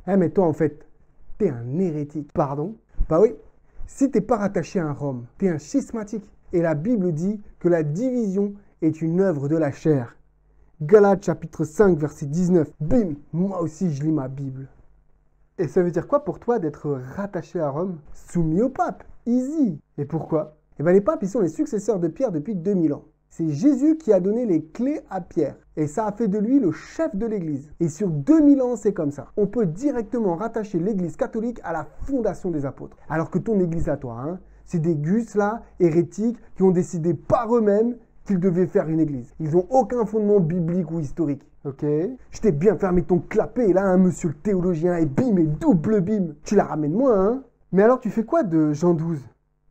Ah mais toi en fait, t'es un hérétique. Pardon? Bah oui, si t'es pas rattaché à un Rome, t'es un schismatique. Et la Bible dit que la division est une œuvre de la chair. Galates chapitre 5 verset 19. Bim, moi aussi je lis ma Bible. Et ça veut dire quoi pour toi d'être rattaché à Rome? Soumis au pape. Easy. Et pourquoi? Eh bien les papes, ils sont les successeurs de Pierre depuis 2000 ans. C'est Jésus qui a donné les clés à Pierre. Et ça a fait de lui le chef de l'Église. Et sur 2000 ans, c'est comme ça. On peut directement rattacher l'Église catholique à la fondation des apôtres. Alors que ton Église à toi, hein, c'est des gus là, hérétiques, qui ont décidé par eux-mêmes qu'ils devaient faire une Église. Ils n'ont aucun fondement biblique ou historique. Ok? Je t'ai bien fermé ton clapet là, hein, monsieur le théologien, et bim, et double bim. Tu la ramènes moins, hein? Mais alors tu fais quoi de Jean XII,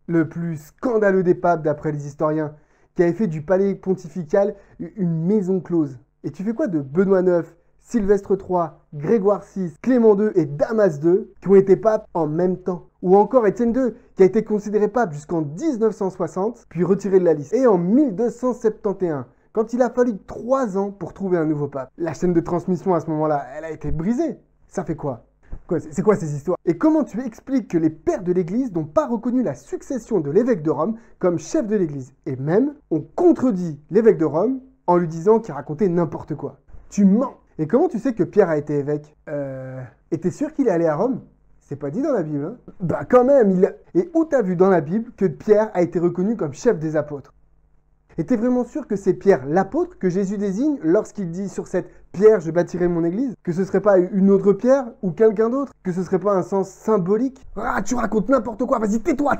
le plus scandaleux des papes d'après les historiens, qui avait fait du palais pontifical une maison close? Et tu fais quoi de Benoît IX, Sylvestre III, Grégoire VI, Clément II et Damas II, qui ont été papes en même temps? Ou encore Étienne II, qui a été considéré pape jusqu'en 1960, puis retiré de la liste. Et en 1271, quand il a fallu 3 ans pour trouver un nouveau pape. La chaîne de transmission à ce moment-là, elle a été brisée. Ça fait quoi? C'est quoi ces histoires? Et comment tu expliques que les pères de l'Église n'ont pas reconnu la succession de l'évêque de Rome comme chef de l'Église? Et même, on contredit l'évêque de Rome en lui disant qu'il racontait n'importe quoi. Tu mens! Et comment tu sais que Pierre a été évêque? Et t'es sûr qu'il est allé à Rome? C'est pas dit dans la Bible, hein? Bah quand même, Et où t'as vu dans la Bible que Pierre a été reconnu comme chef des apôtres? Et t'es vraiment sûr que c'est Pierre l'apôtre que Jésus désigne lorsqu'il dit sur cette pierre je bâtirai mon église? Que ce serait pas une autre pierre ou quelqu'un d'autre? Que ce serait pas un sens symbolique? Ah, tu racontes n'importe quoi, vas-y, tais-toi!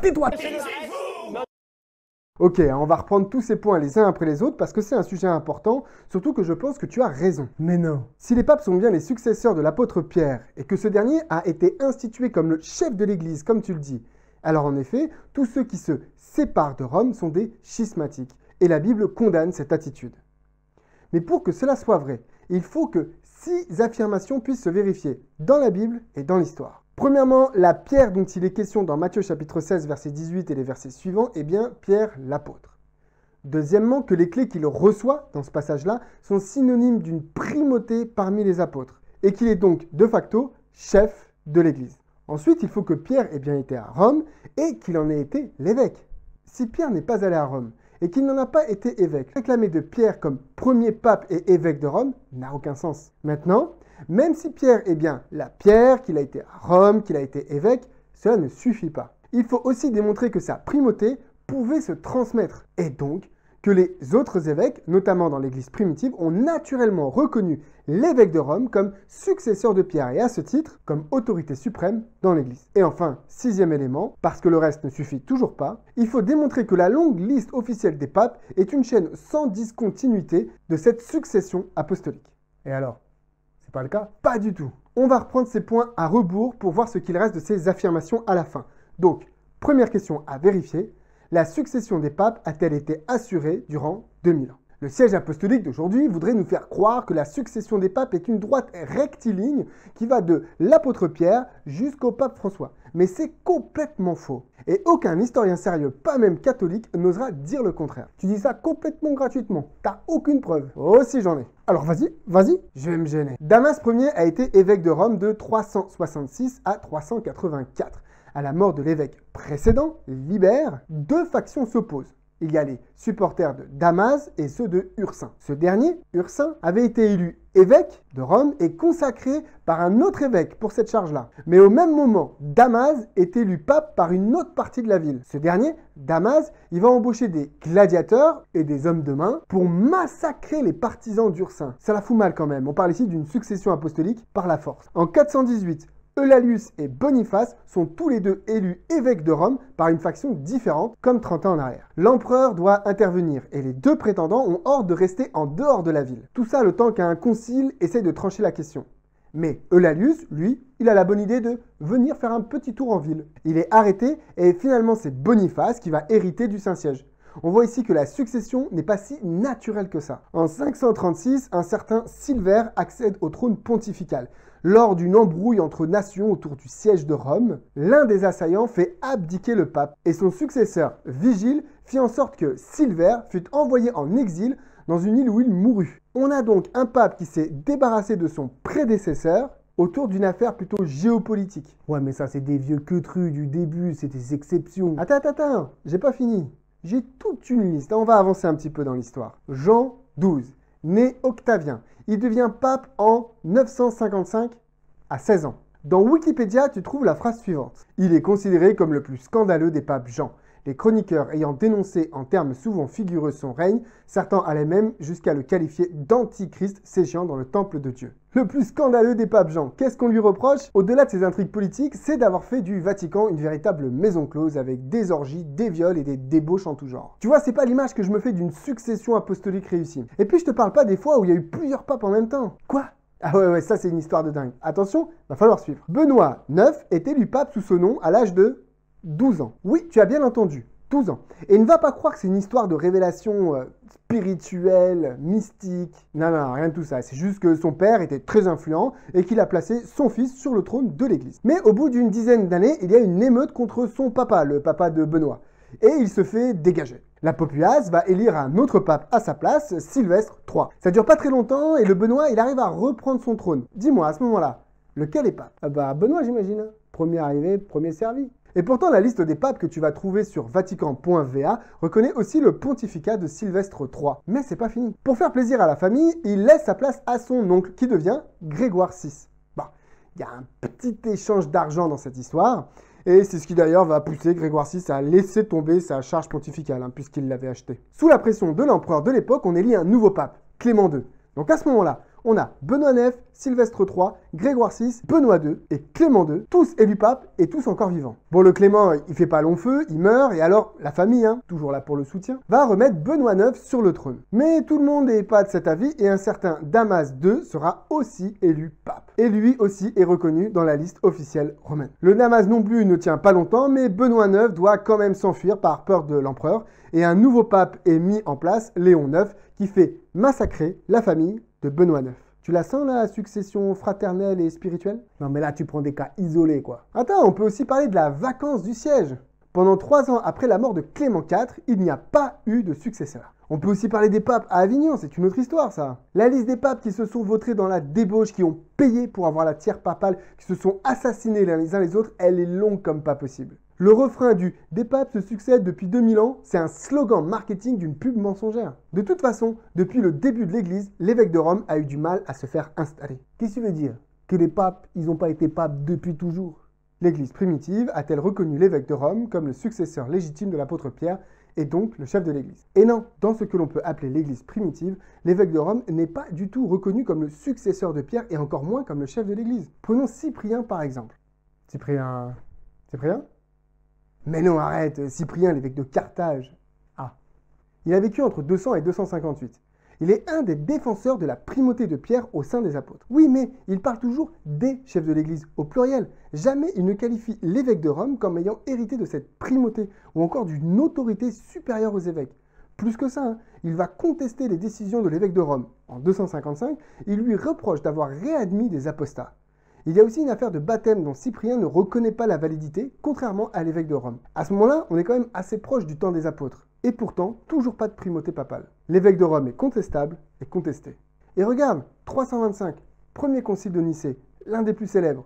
Ok, on va reprendre tous ces points les uns après les autres parce que c'est un sujet important, surtout que je pense que tu as raison. Mais non. Si les papes sont bien les successeurs de l'apôtre Pierre et que ce dernier a été institué comme le chef de l'église, comme tu le dis, alors en effet, tous ceux qui se séparent de Rome sont des schismatiques. Et la Bible condamne cette attitude. Mais pour que cela soit vrai, il faut que 6 affirmations puissent se vérifier dans la Bible et dans l'histoire. Premièrement, la pierre dont il est question dans Matthieu chapitre 16, verset 18 et les versets suivants est bien Pierre l'apôtre. Deuxièmement, que les clés qu'il reçoit dans ce passage-là sont synonymes d'une primauté parmi les apôtres et qu'il est donc de facto chef de l'Église. Ensuite, il faut que Pierre ait bien été à Rome et qu'il en ait été l'évêque. Si Pierre n'est pas allé à Rome, et qu'il n'en a pas été évêque, réclamer de Pierre comme premier pape et évêque de Rome n'a aucun sens. Maintenant, même si Pierre est bien la pierre, qu'il a été à Rome, qu'il a été évêque, cela ne suffit pas. Il faut aussi démontrer que sa primauté pouvait se transmettre, et donc que les autres évêques, notamment dans l'Église primitive, ont naturellement reconnu l'évêque de Rome comme successeur de Pierre et à ce titre comme autorité suprême dans l'Église. Et enfin, 6e élément, parce que le reste ne suffit toujours pas, il faut démontrer que la longue liste officielle des papes est une chaîne sans discontinuité de cette succession apostolique. Et alors, c'est pas le cas? Pas du tout. On va reprendre ces points à rebours pour voir ce qu'il reste de ces affirmations à la fin. Donc, première question à vérifier. La succession des papes a-t-elle été assurée durant 2000 ans? Le siège apostolique d'aujourd'hui voudrait nous faire croire que la succession des papes est une droite rectiligne qui va de l'apôtre Pierre jusqu'au pape François. Mais c'est complètement faux. Et aucun historien sérieux, pas même catholique, n'osera dire le contraire. Tu dis ça complètement gratuitement. T'as aucune preuve. Oh si j'en ai. Alors vas-y, je vais me gêner. Damas Ier a été évêque de Rome de 366 à 384. À la mort de l'évêque précédent, Libère, 2 factions s'opposent. Il y a les supporters de Damas et ceux de Ursin. Ce dernier, Ursin, avait été élu évêque de Rome et consacré par un autre évêque pour cette charge-là. Mais au même moment, Damas est élu pape par une autre partie de la ville. Ce dernier, Damas, il va embaucher des gladiateurs et des hommes de main pour massacrer les partisans d'Ursin. Ça la fout mal quand même. On parle ici d'une succession apostolique par la force. En 418, Eulalius et Boniface sont tous les deux élus évêques de Rome par une faction différente, comme 30 ans en arrière. L'empereur doit intervenir et les 2 prétendants ont ordre de rester en dehors de la ville. Tout ça le temps qu'un concile essaye de trancher la question. Mais Eulalius, lui, il a la bonne idée de venir faire un petit tour en ville. Il est arrêté et finalement c'est Boniface qui va hériter du Saint-Siège. On voit ici que la succession n'est pas si naturelle que ça. En 536, un certain Silvère accède au trône pontifical. Lors d'une embrouille entre nations autour du siège de Rome, l'un des assaillants fait abdiquer le pape et son successeur, Vigile, fit en sorte que Silvère fut envoyé en exil dans une île où il mourut. On a donc un pape qui s'est débarrassé de son prédécesseur autour d'une affaire plutôt géopolitique. Ouais, mais ça, c'est des vieux queutrus du début, c'est des exceptions. Attends, j'ai pas fini. J'ai toute une liste, on va avancer un petit peu dans l'histoire. Jean XII, né Octavien. Il devient pape en 955 à 16 ans. Dans Wikipédia, tu trouves la phrase suivante. Il est considéré comme le plus scandaleux des papes Jean. Les chroniqueurs ayant dénoncé en termes souvent figureux son règne, certains allaient même jusqu'à le qualifier d'antichrist ségeant dans le temple de Dieu. Le plus scandaleux des papes Jean, qu'est-ce qu'on lui reproche? Au-delà de ses intrigues politiques, c'est d'avoir fait du Vatican une véritable maison close avec des orgies, des viols et des débauches en tout genre. Tu vois, c'est pas l'image que je me fais d'une succession apostolique réussie. Et puis je te parle pas des fois où il y a eu plusieurs papes en même temps. Quoi? Ah ouais, ça c'est une histoire de dingue. Attention, va falloir suivre. Benoît IX est élu pape sous ce nom à l'âge de 12 ans. Oui, tu as bien entendu, 12 ans. Et ne va pas croire que c'est une histoire de révélation spirituelle, mystique. Non, rien de tout ça. C'est juste que son père était très influent et qu'il a placé son fils sur le trône de l'Église. Mais au bout d'une dizaine d'années, il y a une émeute contre son papa, le papa de Benoît. Et il se fait dégager. La populace va élire un autre pape à sa place, Sylvestre III. Ça dure pas très longtemps et le Benoît, il arrive à reprendre son trône. Dis-moi, à ce moment-là, lequel est pape? Benoît, j'imagine. Premier arrivé, premier servi. Et pourtant, la liste des papes que tu vas trouver sur vatican.va reconnaît aussi le pontificat de Sylvestre III. Mais c'est pas fini. Pour faire plaisir à la famille, il laisse sa place à son oncle, qui devient Grégoire VI. Bon, il y a un petit échange d'argent dans cette histoire. Et c'est ce qui d'ailleurs va pousser Grégoire VI à laisser tomber sa charge pontificale, puisqu'il l'avait achetée. Sous la pression de l'empereur de l'époque, on élit un nouveau pape, Clément II. Donc à ce moment-là, on a Benoît IX, Sylvestre III, Grégoire VI, Benoît II et Clément II, tous élus papes et tous encore vivants. Bon, le Clément, il fait pas long feu, il meurt, et alors la famille, toujours là pour le soutien, va remettre Benoît IX sur le trône. Mais tout le monde n'est pas de cet avis, et un certain Damas II sera aussi élu pape. Et lui aussi est reconnu dans la liste officielle romaine. Le Damas non plus ne tient pas longtemps, mais Benoît IX doit quand même s'enfuir par peur de l'empereur, et un nouveau pape est mis en place, Léon IX, qui fait massacrer la famille de Benoît IX. Tu la sens, la succession fraternelle et spirituelle? Non, mais là, tu prends des cas isolés, quoi. Attends, on peut aussi parler de la vacance du siège. Pendant 3 ans après la mort de Clément IV, il n'y a pas eu de successeur. On peut aussi parler des papes à Avignon, c'est une autre histoire, ça. La liste des papes qui se sont vautrés dans la débauche, qui ont payé pour avoir la tiare papale, qui se sont assassinés les uns les autres, elle est longue comme pas possible. Le refrain du « Des papes se succèdent depuis 2000 ans », c'est un slogan marketing d'une pub mensongère. De toute façon, depuis le début de l'Église, l'évêque de Rome a eu du mal à se faire installer. Qu'est-ce que tu veux dire? Que les papes, ils n'ont pas été papes depuis toujours? L'Église primitive a-t-elle reconnu l'évêque de Rome comme le successeur légitime de l'apôtre Pierre et donc le chef de l'Église? Et non, dans ce que l'on peut appeler l'Église primitive, l'évêque de Rome n'est pas du tout reconnu comme le successeur de Pierre et encore moins comme le chef de l'Église. Prenons Cyprien par exemple. Cyprien? Mais non, arrête, Cyprien, l'évêque de Carthage. Ah. Il a vécu entre 200 et 258. Il est un des défenseurs de la primauté de Pierre au sein des apôtres. Oui, mais il parle toujours des chefs de l'Église, au pluriel. Jamais il ne qualifie l'évêque de Rome comme ayant hérité de cette primauté, ou encore d'une autorité supérieure aux évêques. Plus que ça, il va contester les décisions de l'évêque de Rome. En 255, il lui reproche d'avoir réadmis des apostats. Il y a aussi une affaire de baptême dont Cyprien ne reconnaît pas la validité, contrairement à l'évêque de Rome. À ce moment-là, on est quand même assez proche du temps des apôtres. Et pourtant, toujours pas de primauté papale. L'évêque de Rome est contestable et contesté. Et regarde, 325, premier concile de Nicée, l'un des plus célèbres.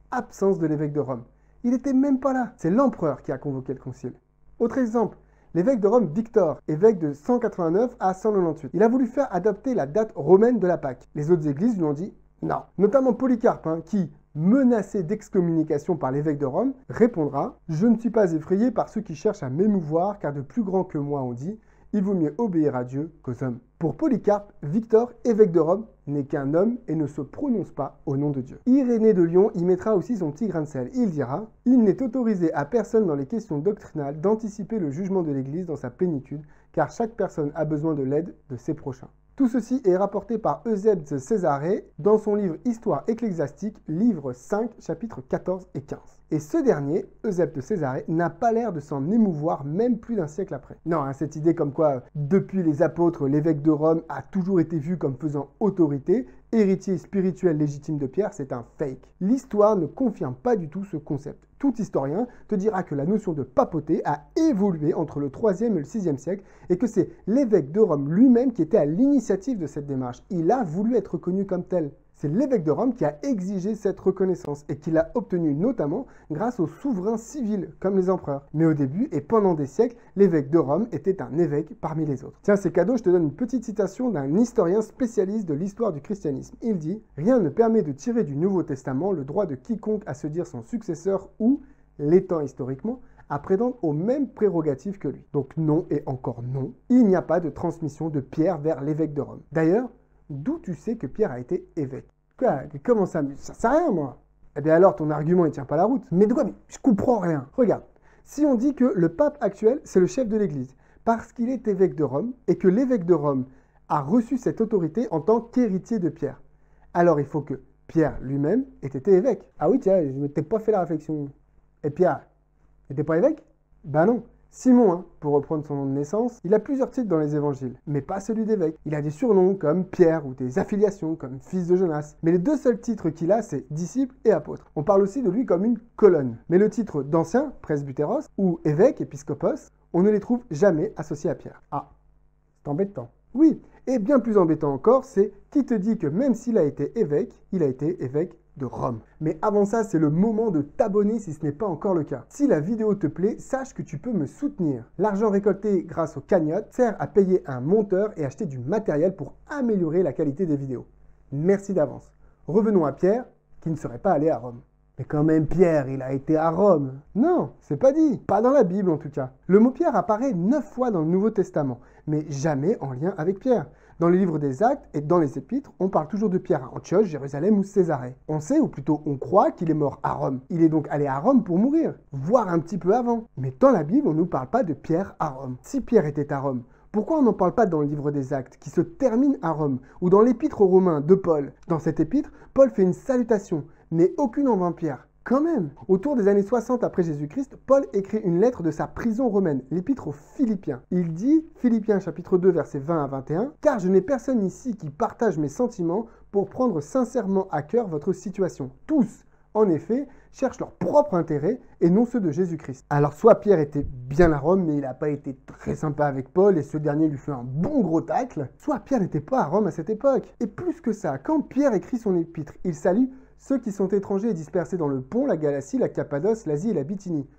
Absence de l'évêque de Rome. Il n'était même pas là. C'est l'empereur qui a convoqué le concile. Autre exemple, l'évêque de Rome Victor, évêque de 189 à 198. Il a voulu faire adopter la date romaine de la Pâque. Les autres églises lui ont dit non. Notamment Polycarpe, qui, menacé d'excommunication par l'évêque de Rome, répondra « Je ne suis pas effrayé par ceux qui cherchent à m'émouvoir, car de plus grands que moi ont dit « Il vaut mieux obéir à Dieu qu'aux hommes ». Pour Polycarpe, Victor, évêque de Rome, n'est qu'un homme et ne se prononce pas au nom de Dieu. Irénée de Lyon y mettra aussi son petit grain de sel. Il dira « Il n'est autorisé à personne dans les questions doctrinales d'anticiper le jugement de l'Église dans sa plénitude, car chaque personne a besoin de l'aide de ses prochains. » Tout ceci est rapporté par Eusèbe de Césarée dans son livre Histoire ecclésiastique, livre 5, chapitres 14 et 15. Et ce dernier, Eusèbe de Césarée, n'a pas l'air de s'en émouvoir même plus d'un siècle après. Non, cette idée comme quoi, depuis les apôtres, l'évêque de Rome a toujours été vu comme faisant autorité, héritier spirituel légitime de Pierre, c'est un fake. L'histoire ne confirme pas du tout ce concept. Tout historien te dira que la notion de papauté a évolué entre le 3e et le 6e siècle et que c'est l'évêque de Rome lui-même qui était à l'initiative de cette démarche. Il a voulu être reconnu comme tel. C'est l'évêque de Rome qui a exigé cette reconnaissance et qui l'a obtenue notamment grâce aux souverains civils, comme les empereurs. Mais au début et pendant des siècles, l'évêque de Rome était un évêque parmi les autres. Tiens, c'est cadeau, je te donne une petite citation d'un historien spécialiste de l'histoire du christianisme. Il dit « Rien ne permet de tirer du Nouveau Testament le droit de quiconque à se dire son successeur ou, l'étant historiquement, à prétendre aux mêmes prérogatives que lui. » Donc non et encore non, il n'y a pas de transmission de Pierre vers l'évêque de Rome. D'ailleurs, d'où tu sais que Pierre a été évêque? Quoi? Comment ça? Ça sert à rien, moi. Eh bien alors, ton argument, il tient pas la route. Mais de quoi? Mais je comprends rien. Regarde, si on dit que le pape actuel, c'est le chef de l'Église, parce qu'il est évêque de Rome, et que l'évêque de Rome a reçu cette autorité en tant qu'héritier de Pierre, alors il faut que Pierre lui-même ait été évêque. Ah oui, tiens, je ne m'étais pas fait la réflexion. Et Pierre, n'était pas évêque? Ben non. Simon, hein, pour reprendre son nom de naissance, il a plusieurs titres dans les évangiles, mais pas celui d'évêque. Il a des surnoms comme Pierre ou des affiliations comme fils de Jonas. Mais les deux seuls titres qu'il a, c'est disciple et apôtre. On parle aussi de lui comme une colonne. Mais le titre d'ancien, presbytéros, ou évêque, épiscopos, on ne les trouve jamais associés à Pierre. Ah, c'est embêtant. Oui, et bien plus embêtant encore, c'est qui te dit que même s'il a été évêque, il a été évêque de Rome. Mais avant ça, c'est le moment de t'abonner si ce n'est pas encore le cas. Si la vidéo te plaît, sache que tu peux me soutenir. L'argent récolté grâce aux cagnottes sert à payer un monteur et acheter du matériel pour améliorer la qualité des vidéos. Merci d'avance. Revenons à Pierre, qui ne serait pas allé à Rome. Mais quand même, Pierre, il a été à Rome. Non, c'est pas dit. Pas dans la Bible en tout cas. Le mot Pierre apparaît 9 fois dans le Nouveau Testament, mais jamais en lien avec Pierre. Dans les livres des Actes et dans les Épîtres, on parle toujours de Pierre à Antioche, Jérusalem ou Césarée. On sait, ou plutôt on croit, qu'il est mort à Rome. Il est donc allé à Rome pour mourir, voire un petit peu avant. Mais dans la Bible, on ne nous parle pas de Pierre à Rome. Si Pierre était à Rome, pourquoi on n'en parle pas dans le livre des Actes, qui se termine à Rome, ou dans l'Épître aux Romains de Paul? Dans cette épître, Paul fait une salutation, mais aucune envers Pierre. Quand même. Autour des années 60 après Jésus-Christ, Paul écrit une lettre de sa prison romaine, l'épître aux Philippiens. Il dit, Philippiens chapitre 2 versets 20 à 21, « Car je n'ai personne ici qui partage mes sentiments pour prendre sincèrement à cœur votre situation. Tous, en effet, cherchent leur propre intérêt et non ceux de Jésus-Christ. » Alors soit Pierre était bien à Rome, mais il n'a pas été très sympa avec Paul et ce dernier lui fait un bon gros tacle, soit Pierre n'était pas à Rome à cette époque. Et plus que ça, quand Pierre écrit son épître, il salue ceux qui sont étrangers et dispersés dans le Pont, la Galatie, la Cappadoce, l'Asie et la Bithynie.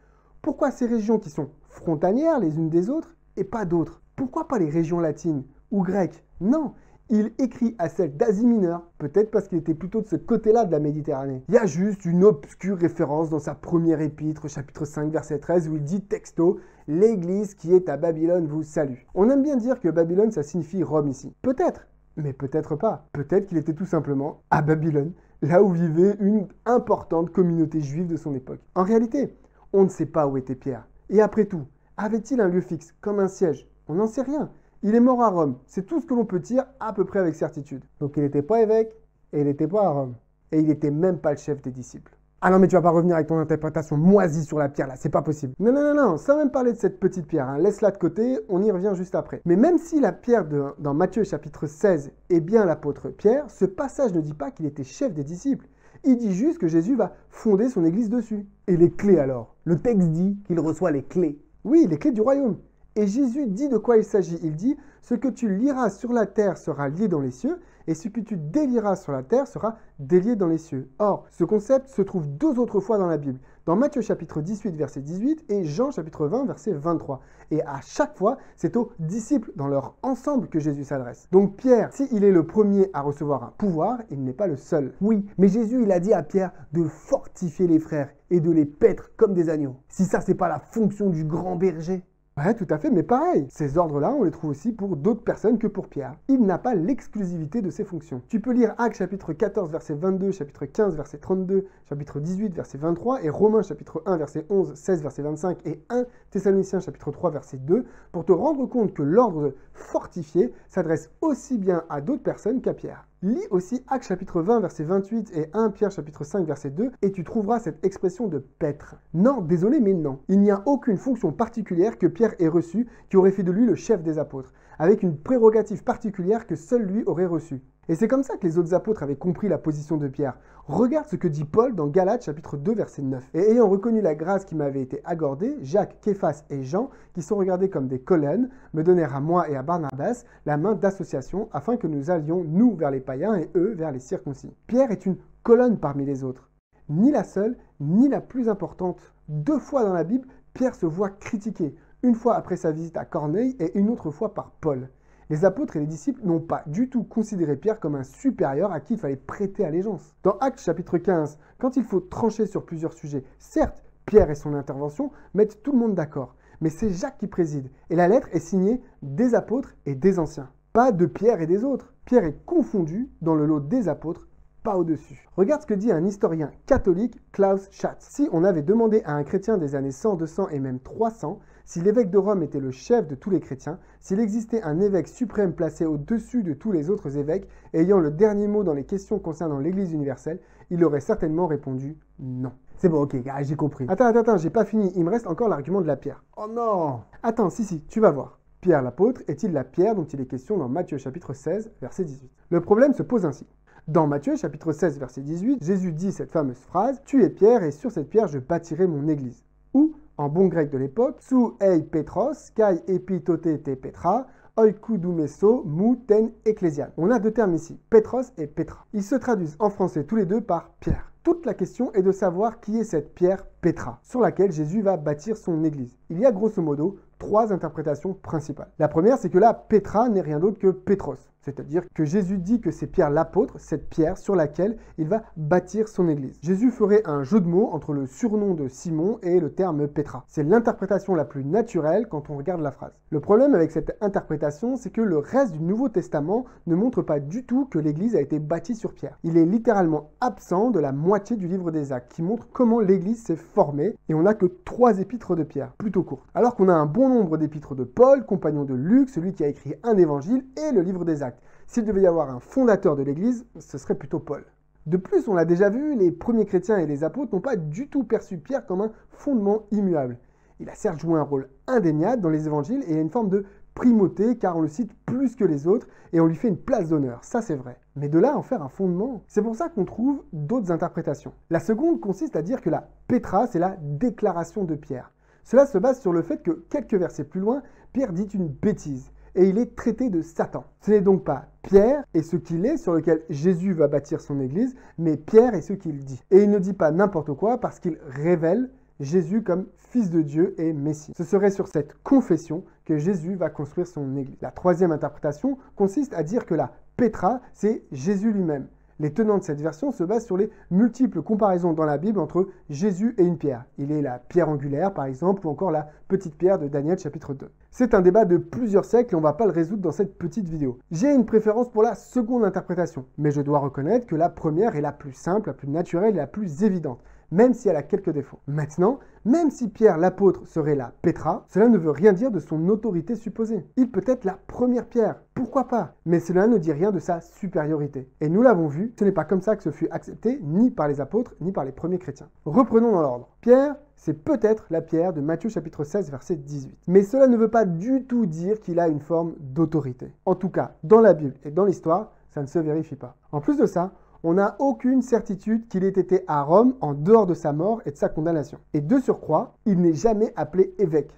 Pourquoi ces régions qui sont frontalières les unes des autres et pas d'autres? Pourquoi pas les régions latines ou grecques? Non, il écrit à celles d'Asie mineure, peut-être parce qu'il était plutôt de ce côté-là de la Méditerranée. Il y a juste une obscure référence dans sa première épître, chapitre 5, verset 13, où il dit texto « L'église qui est à Babylone vous salue ». On aime bien dire que Babylone, ça signifie Rome ici. Peut-être, mais peut-être pas. Peut-être qu'il était tout simplement à Babylone, là où vivait une importante communauté juive de son époque. En réalité, on ne sait pas où était Pierre. Et après tout, avait-il un lieu fixe, comme un siège? On n'en sait rien. Il est mort à Rome. C'est tout ce que l'on peut dire à peu près avec certitude. Donc il n'était pas évêque, et il n'était pas à Rome. Et il n'était même pas le chef des disciples. Ah non, mais tu vas pas revenir avec ton interprétation moisie sur la pierre, là, c'est pas possible. Non, non, non, non, sans même parler de cette petite pierre, hein. Laisse-la de côté, on y revient juste après. Mais même si la pierre dans Matthieu chapitre 16 est bien l'apôtre Pierre, ce passage ne dit pas qu'il était chef des disciples. Il dit juste que Jésus va fonder son église dessus. Et les clés alors? Le texte dit qu'il reçoit les clés. Oui, les clés du royaume. Et Jésus dit de quoi il s'agit. Il dit « Ce que tu liras sur la terre sera lié dans les cieux, et ce que tu délieras sur la terre sera délié dans les cieux. » Or, ce concept se trouve 2 autres fois dans la Bible, dans Matthieu chapitre 18, verset 18, et Jean chapitre 20, verset 23. Et à chaque fois, c'est aux disciples dans leur ensemble que Jésus s'adresse. Donc Pierre, s'il est le premier à recevoir un pouvoir, il n'est pas le seul. Oui, mais Jésus, il a dit à Pierre de fortifier les frères et de les paître comme des agneaux. Si ça, c'est pas la fonction du grand berger. Ouais, tout à fait, mais pareil, ces ordres-là, on les trouve aussi pour d'autres personnes que pour Pierre. Il n'a pas l'exclusivité de ces fonctions. Tu peux lire Actes chapitre 14, verset 22, chapitre 15, verset 32, chapitre 18, verset 23, et Romains chapitre 1, verset 11, 16, verset 25, et 1 Thessaloniciens chapitre 3, verset 2, pour te rendre compte que l'ordre fortifié s'adresse aussi bien à d'autres personnes qu'à Pierre. Lis aussi Actes chapitre 20, verset 28 et 1 Pierre chapitre 5, verset 2 et tu trouveras cette expression de paître. Non, désolé, mais non. Il n'y a aucune fonction particulière que Pierre ait reçue qui aurait fait de lui le chef des apôtres. avec une prérogative particulière que seul lui aurait reçue. Et c'est comme ça que les autres apôtres avaient compris la position de Pierre. Regarde ce que dit Paul dans Galates chapitre 2 verset 9. Et ayant reconnu la grâce qui m'avait été accordée, Jacques, Képhas et Jean, qui sont regardés comme des colonnes, me donnèrent à moi et à Barnabas la main d'association afin que nous allions nous vers les païens et eux vers les circoncis. Pierre est une colonne parmi les autres. Ni la seule, ni la plus importante. 2 fois dans la Bible, Pierre se voit critiqué. Une fois après sa visite à Corneille et une autre fois par Paul. Les apôtres et les disciples n'ont pas du tout considéré Pierre comme un supérieur à qui il fallait prêter allégeance. Dans Actes chapitre 15, quand il faut trancher sur plusieurs sujets, certes, Pierre et son intervention mettent tout le monde d'accord, mais c'est Jacques qui préside, et la lettre est signée des apôtres et des anciens, pas de Pierre et des autres. Pierre est confondu dans le lot des apôtres, pas au-dessus. Regarde ce que dit un historien catholique, Klaus Schatz. Si on avait demandé à un chrétien des années 100, 200 et même 300 si l'évêque de Rome était le chef de tous les chrétiens, s'il existait un évêque suprême placé au-dessus de tous les autres évêques, ayant le dernier mot dans les questions concernant l'Église universelle, il aurait certainement répondu non. C'est bon, ok, j'ai compris. Attends, j'ai pas fini, il me reste encore l'argument de la pierre. Oh non! Attends, si, tu vas voir. Pierre l'apôtre est-il la pierre dont il est question dans Matthieu chapitre 16, verset 18? Le problème se pose ainsi. Dans Matthieu chapitre 16, verset 18, Jésus dit cette fameuse phrase « Tu es Pierre et sur cette pierre je bâtirai mon église ». Ou, en bon grec de l'époque, « Sou ei Petros, kai epitote te Petra, oikoudumeso mou ten ecclésian ». On a 2 termes ici, Petros et Petra. Ils se traduisent en français tous les deux par Pierre. Toute la question est de savoir qui est cette pierre Petra, sur laquelle Jésus va bâtir son église. Il y a grosso modo 3 interprétations principales. La première, c'est que là, Petra n'est rien d'autre que Pétros. C'est-à-dire que Jésus dit que c'est Pierre l'apôtre, cette pierre sur laquelle il va bâtir son église. Jésus ferait un jeu de mots entre le surnom de Simon et le terme Pétra. C'est l'interprétation la plus naturelle quand on regarde la phrase. Le problème avec cette interprétation, c'est que le reste du Nouveau Testament ne montre pas du tout que l'église a été bâtie sur Pierre. Il est littéralement absent de la moitié du livre des Actes, qui montre comment l'église s'est formée, et on n'a que 3 épîtres de Pierre, plutôt courtes. Alors qu'on a un bon nombre d'épîtres de Paul, compagnon de Luc, celui qui a écrit un évangile, et le livre des Actes. S'il devait y avoir un fondateur de l'Église, ce serait plutôt Paul. De plus, on l'a déjà vu, les premiers chrétiens et les apôtres n'ont pas du tout perçu Pierre comme un fondement immuable. Il a certes joué un rôle indéniable dans les évangiles et il y a une forme de primauté car on le cite plus que les autres et on lui fait une place d'honneur, ça c'est vrai. Mais de là à en faire un fondement, c'est pour ça qu'on trouve d'autres interprétations. La seconde consiste à dire que la Pétra, c'est la déclaration de Pierre. Cela se base sur le fait que quelques versets plus loin, Pierre dit une bêtise. Et il est traité de Satan. Ce n'est donc pas Pierre et ce qu'il est sur lequel Jésus va bâtir son église, mais Pierre et ce qu'il dit. Et il ne dit pas n'importe quoi parce qu'il révèle Jésus comme fils de Dieu et Messie. Ce serait sur cette confession que Jésus va construire son église. La troisième interprétation consiste à dire que la Pétra, c'est Jésus lui-même. Les tenants de cette version se basent sur les multiples comparaisons dans la Bible entre Jésus et une pierre. Il est la pierre angulaire, par exemple, ou encore la petite pierre de Daniel chapitre 2. C'est un débat de plusieurs siècles et on ne va pas le résoudre dans cette petite vidéo. J'ai une préférence pour la seconde interprétation, mais je dois reconnaître que la première est la plus simple, la plus naturelle et la plus évidente, même si elle a quelques défauts. Maintenant, même si Pierre l'apôtre serait la Pétra, cela ne veut rien dire de son autorité supposée. Il peut être la première pierre, pourquoi pas, mais cela ne dit rien de sa supériorité. Et nous l'avons vu, ce n'est pas comme ça que ce fut accepté ni par les apôtres ni par les premiers chrétiens. Reprenons dans l'ordre. Pierre, c'est peut-être la pierre de Matthieu chapitre 16 verset 18. Mais cela ne veut pas du tout dire qu'il a une forme d'autorité. En tout cas, dans la Bible et dans l'histoire, ça ne se vérifie pas. En plus de ça, on n'a aucune certitude qu'il ait été à Rome en dehors de sa mort et de sa condamnation. Et de surcroît, il n'est jamais appelé évêque.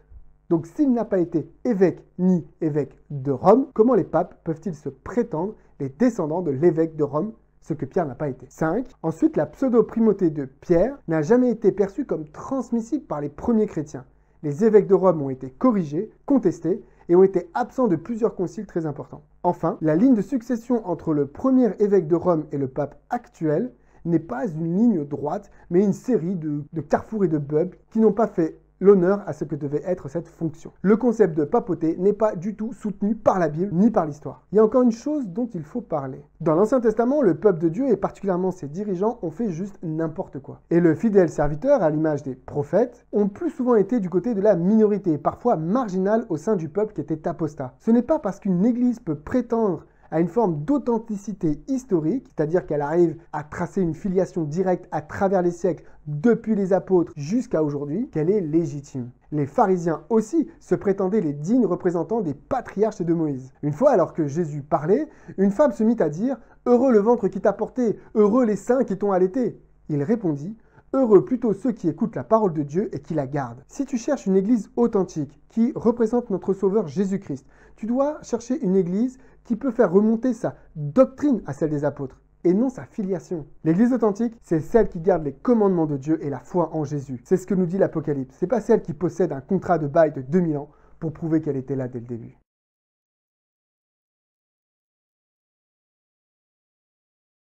Donc s'il n'a pas été évêque ni évêque de Rome, comment les papes peuvent-ils se prétendre les descendants de l'évêque de Rome, ce que Pierre n'a pas été? 5. Ensuite, la pseudo-primauté de Pierre n'a jamais été perçue comme transmissible par les premiers chrétiens. Les évêques de Rome ont été corrigés, contestés, et ont été absents de plusieurs conciles très importants. Enfin, la ligne de succession entre le premier évêque de Rome et le pape actuel n'est pas une ligne droite, mais une série de carrefours et de bubs qui n'ont pas fait l'honneur à ce que devait être cette fonction. Le concept de papauté n'est pas du tout soutenu par la Bible ni par l'histoire. Il y a encore une chose dont il faut parler. Dans l'Ancien Testament, le peuple de Dieu et particulièrement ses dirigeants ont fait juste n'importe quoi. Et le fidèle serviteur, à l'image des prophètes, ont plus souvent été du côté de la minorité, parfois marginale au sein du peuple qui était apostat. Ce n'est pas parce qu'une église peut prétendre a une forme d'authenticité historique, c'est-à-dire qu'elle arrive à tracer une filiation directe à travers les siècles, depuis les apôtres jusqu'à aujourd'hui, qu'elle est légitime. Les pharisiens aussi se prétendaient les dignes représentants des patriarches de Moïse. Une fois, alors que Jésus parlait, une femme se mit à dire « Heureux le ventre qui t'a porté, heureux les seins qui t'ont allaité ». Il répondit « Heureux plutôt ceux qui écoutent la parole de Dieu et qui la gardent ». Si tu cherches une église authentique qui représente notre Sauveur Jésus-Christ, tu dois chercher une église qui peut faire remonter sa doctrine à celle des apôtres et non sa filiation. L'église authentique, c'est celle qui garde les commandements de Dieu et la foi en Jésus. C'est ce que nous dit l'Apocalypse. C'est pas celle qui possède un contrat de bail de 2000 ans pour prouver qu'elle était là dès le début.